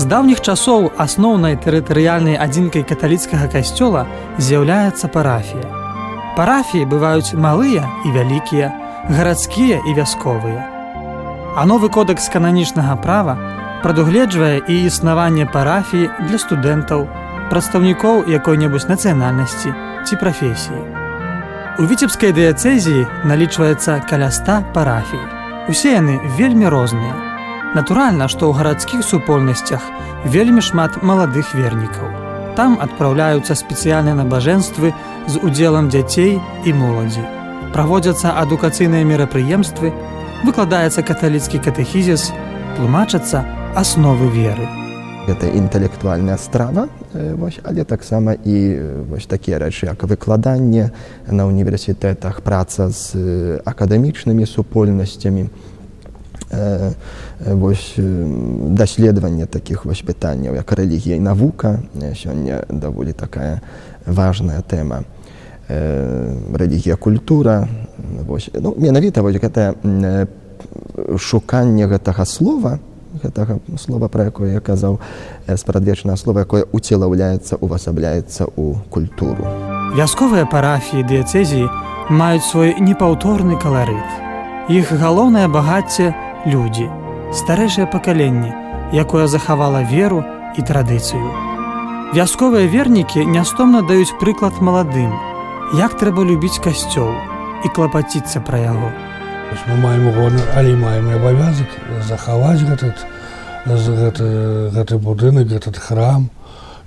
даўніх часоў асноўнай тэрытарыяльнай адзінкай каталіцкага касцёла з'яўляецца парафія. Парафіі бываюць малыя і вялікія, гарадскія і вясковыя. А новы кодэкс кананічнага права прадугледжвае і існаванне парафіі для студэнтаў, прадстаўнікоў якой-небудзь нацыянальнасці ці прафесіі. У віцебскай дыяцэзіі налічваецца каля 100 парафій. Усе яны вельмі розныя. Натуральна, што ў гарадскіх супольнасцях вельмі шмат маладых вернікаў. Там адпраўляюцца спецыяльныя набажэнствы з удзелам дзяцей і моладзі. Праводзяцца адукацыйныя мерапрыемствы, выкладаецца каталіцкі катэхізіс, тлумачацца асновы веры. Гэта інтэлектуальная страва, але таксама і такія рэчы, як выкладанне на універсітэтах, праца з акадэмічнымі супольнасцямі, даследаванне такіх пытанняў, як рэлігія і навука. Сёння даволі такая важная тэма. Рэлігія, культура. Менавіта гэта шуканне гэтага слова, пра якое я казаў, спрадвечнае слова, якое уцелаўляецца, увасабляецца ў культуру. Вясковыя парафіі дыяцэзіі маюць свой непаўторны каларыт. Іх галоўнае багацце – людзі, старэйшае пакаленне, якое захавала веру і традыцыю. Вясковыя вернікі нястомна даюць прыклад маладым, як трэба любіць касцёл і клапаціцца пра яго. Мы маем гонар, але маем абавязак захаваць гэты будынак, гэты храм,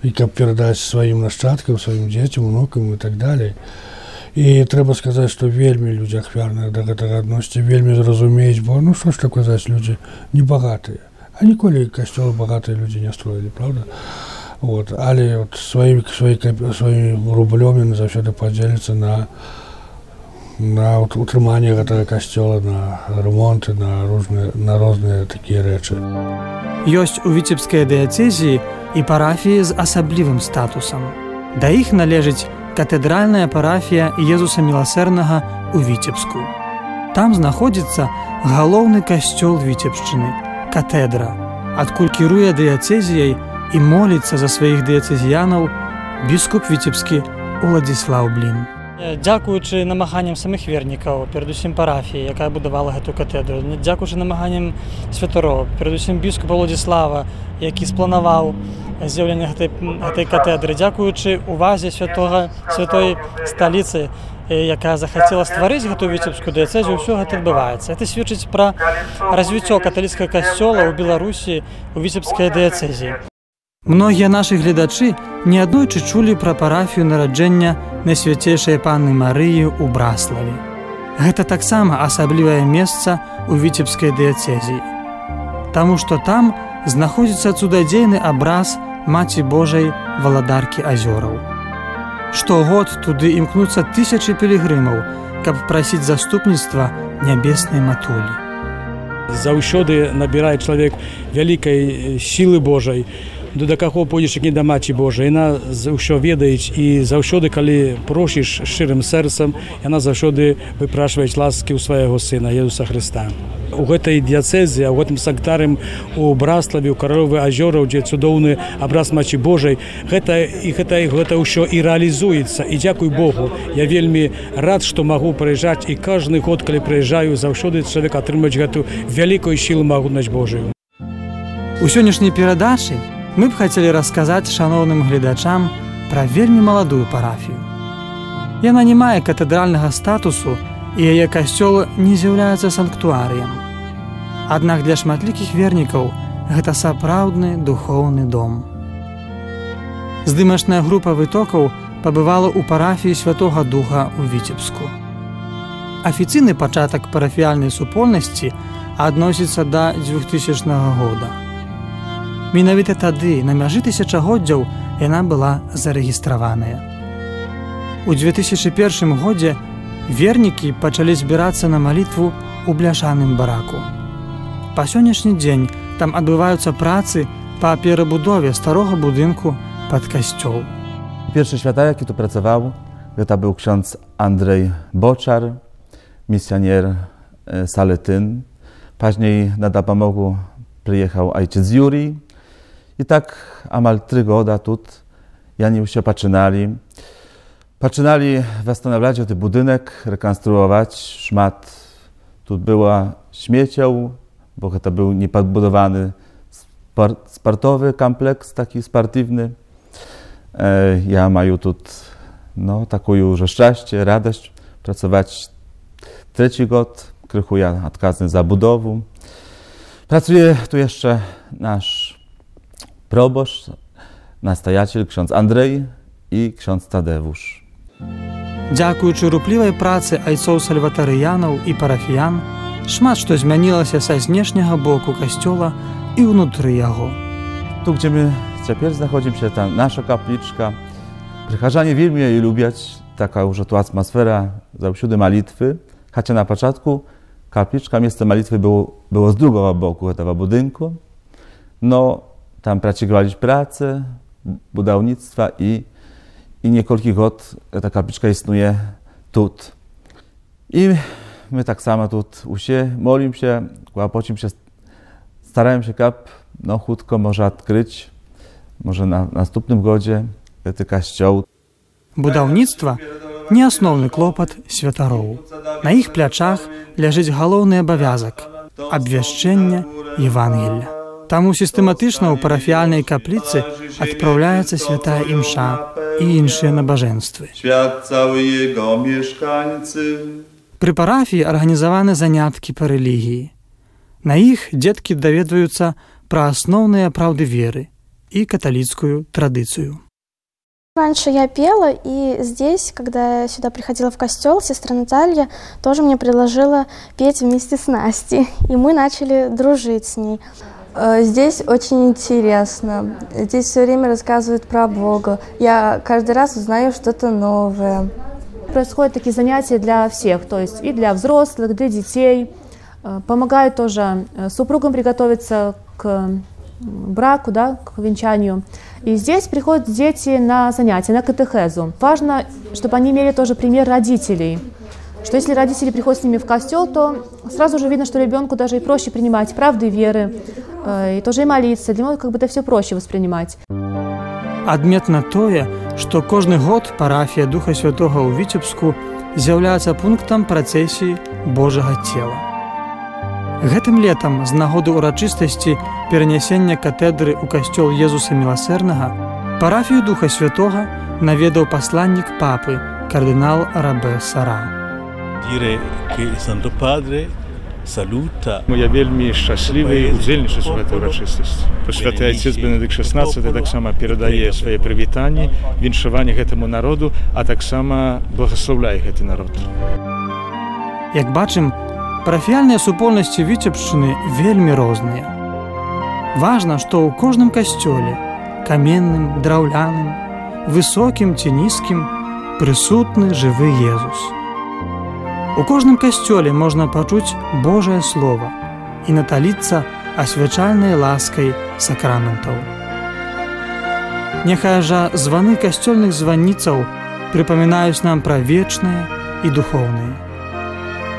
і каб перадаць сваім нашчадкам, сваім дзецям, унукам і так далей. І трэба сказаць, што вельмі людзі ахвярныя да гэтага адносяцца, вельмі зразумеюць, бо што ж так казаць, людзі небагатыя. А ніколі касцёлы багатыя людзі не строілі, правда? Але сваім рублём яны заўсёды падзеляцца на утрыманне гэтага касцёла, на ремонты, на розныя такія рэчы. Ёсць у віцебскай дыяцэзіі і парафіі з асаблівым статусам. Да іх належыць катэдральная парафія Езуса Міласэрнага ў Віцебску. Там знаходзіцца галоўны касцёл Віцебшчыны – катэдра, адкуль кіруе дыяцэзіяй і моліцца за сваіх дыяцэзіянаў біскуп віцебскі Уладзіслаў Блін. Дзякуючы намаганням самых вернікаў, перадусім парафіі, якая будавала гэту катэдру, дзякуючы намаганням святароў, перадусім біскупа Уладзіслава, які спланаваў з'яўленне гэтай катэдры, дзякуючы увазе святой сталіцы, якая захацела стварыць гэтую віцебскую дыяцэзію, ўсё гэта адбываецца. Гэта сведчыць пра развіццё каталіцкага касцёла ў Беларусі у віцебскай дыяцэзіі. Многія нашы гледачы неаднойчы чулі пра парафію нараджэння Найсвяцейшай Панны Марыі ў Браславе. Гэта таксама асаблівае месца ў віцебскай дыяцэзіі, таму што там знаходзіцца цудадзейны абраз Маці Божай валадаркі азёраў. Штогод туды імкнуцца тысячы пілігрымаў, каб прасіць заступніцтва нябеснай матулі. Заўсёды набірае чалавек вялікай сілы Божай, да каго пойдзеш, як не да Маці Божай. Яна ўсё ведаюць, і заўсёды, калі просіш шчырым сэрцам, яна заўсёды выпрашвае ласкі ў свайго Сына Езуса Хрыста. У гэтай дыяцэзіі, у гэтым санктарым у Браславе, у Караловы азёраў, дзе цудоўны абраз Маці Божай, гэта ўсё і рэалізуецца. І дзякуй Богу, я вельмі рад, што магу прыязджаць, і кожны год, калі прыязджаю, заўсёды чалавек атрымаць гэту вялікую сілу магутнасць Божую. У сённяшняй перадачы мы б хацелі расказаць шаноўным гледачам пра вельмі маладую парафію. Яна не мае катэдральнага статусу, і яе касцёл не з'яўляецца санктуарыем. Аднак для шматлікіх вернікаў гэта сапраўдны духоўны дом. Здымачная група вытокаў пабывала ў парафіі Святога Духа ў Віцебску. Афіцыйны пачатак парафіяльнай супольнасці адносіцца да 2000 года. Менавіта тады, на мяжы тысячагоддзяў, яна была зарэгістраваная. У 2001 годзе вернікі пачалі збірацца на малітву ў бляшаным бараку. Па сённяшні дзень там адбываюцца працы па перабудове старога будынку пад касцёл. Першы святар, які тут працаваў, гэта быў ksiądz Andrzej Boczar, misjoner Saletyn. Później na dopomogę przyjechał ojciec Juri І так амаль 3 года тут яні ўсё пачыналі. Пачыналі восстанавляць гэты будынак, рэканструаваць шмат. Тут было śmieciał, bo to był niepodbudowany sportowy kompleks, taki sportywny. Ja mam tu taką już szczęście, radość pracować 3 rok, krychu ja odkazny za budowę. Pracuje tu jeszcze nasz proboszcz, nastojaciel, ksiądz Andrzej i ksiądz Tadeusz. Дзякуючы руплівай працы айцоў сальватарыянаў і парафіян, шмат што змянілася са знешняга боку касцёла і ўнутры яго. Tu, gdzie my teraz znachodzimy się, ta nasza kapliczka, przychodzanie wielmi jej lubiać, taka już tu atmosfera zawsze malitwy, chociaż na początku kapliczka, miejsce malitwy było z drugiego boku tego budynku, no tam pracowaliśmy pracę, budownictwa i niekolki lat ta kapliczka istnieje tu. I my tak samo tu modlimy się, kłopocimy się, staramy się chutko może odkryć, może na następnym godzie ten kościół. Будаўніцтва не асноўны клопат святароў. На іх плячах ляжыць галоўны абавязак абвяшчэння Евангелля. Таму сістэматычна ў парафіяльнай капліцы адпраўляецца святая імша і іншыя набажэнствы. Пры парафіі арганізаваны заняткі па рэлігіі. На іх дзеткі даведваюцца пра асноўныя праўды веры и католическую традицию. Раньше я пела, и здесь, когда я сюда приходила в костел, сестра Наталья тоже мне предложила петь вместе с Настей, и мы начали дружить с ней. Здесь очень интересно. Здесь все время рассказывают про Бога. Я каждый раз узнаю что-то новое. Происходят такие занятия для всех, то есть и для взрослых, для детей. Помогают тоже супругам приготовиться к браку, к венчанию. И здесь приходят дети на занятия, на катехезу. Важно, чтобы они имели тоже пример родителей. Что если родители приходят с ними в костел, то сразу же видно, что ребенку даже и проще принимать правды веры, и тоже и молиться. Для него как бы это все проще воспринимать. Адметна тое, што кожны год парафія Духа Святога ў Віцебску з'яўляецца пунктам працэсіі Божага цела. Гэтым летам з нагоды ўрачыстасці перанясення катедры ў касцёл Езуса Міласэрнага парафію Духа Святога наведаў пасланнік папы кардынал Рабе Сара. Я вельмі шчаслівы удзельнічаць у гэтай урачыстасці. Святы Айцец Бенедыкт XVI таксама перадае свае прывітанні, віншаванне гэтаму народу, а таксама благаслаўляе гэты народ. Як бачым, парафіяльныя супольнасці Віцебшчыны вельмі розныя. Важна, што ў кожным касцёле, каменным, драўляным, высокім ці нізкім, прысутны жывы Езус. У кожным касцёле можна пачуць Божае Слово і наталіцца асвячальнай ласкай сакраментаў. Няхай жа званы касцёльных званіцаў прыпамінаюць нам пра вечнае і духоўнае.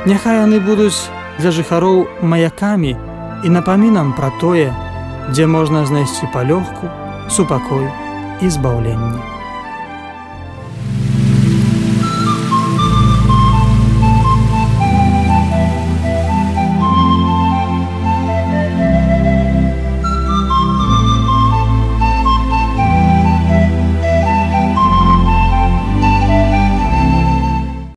Няхай яны будуць для жыхароў маякамі і напамінам пра тое, дзе можна знайсці палёгку, супакой і збаўленне.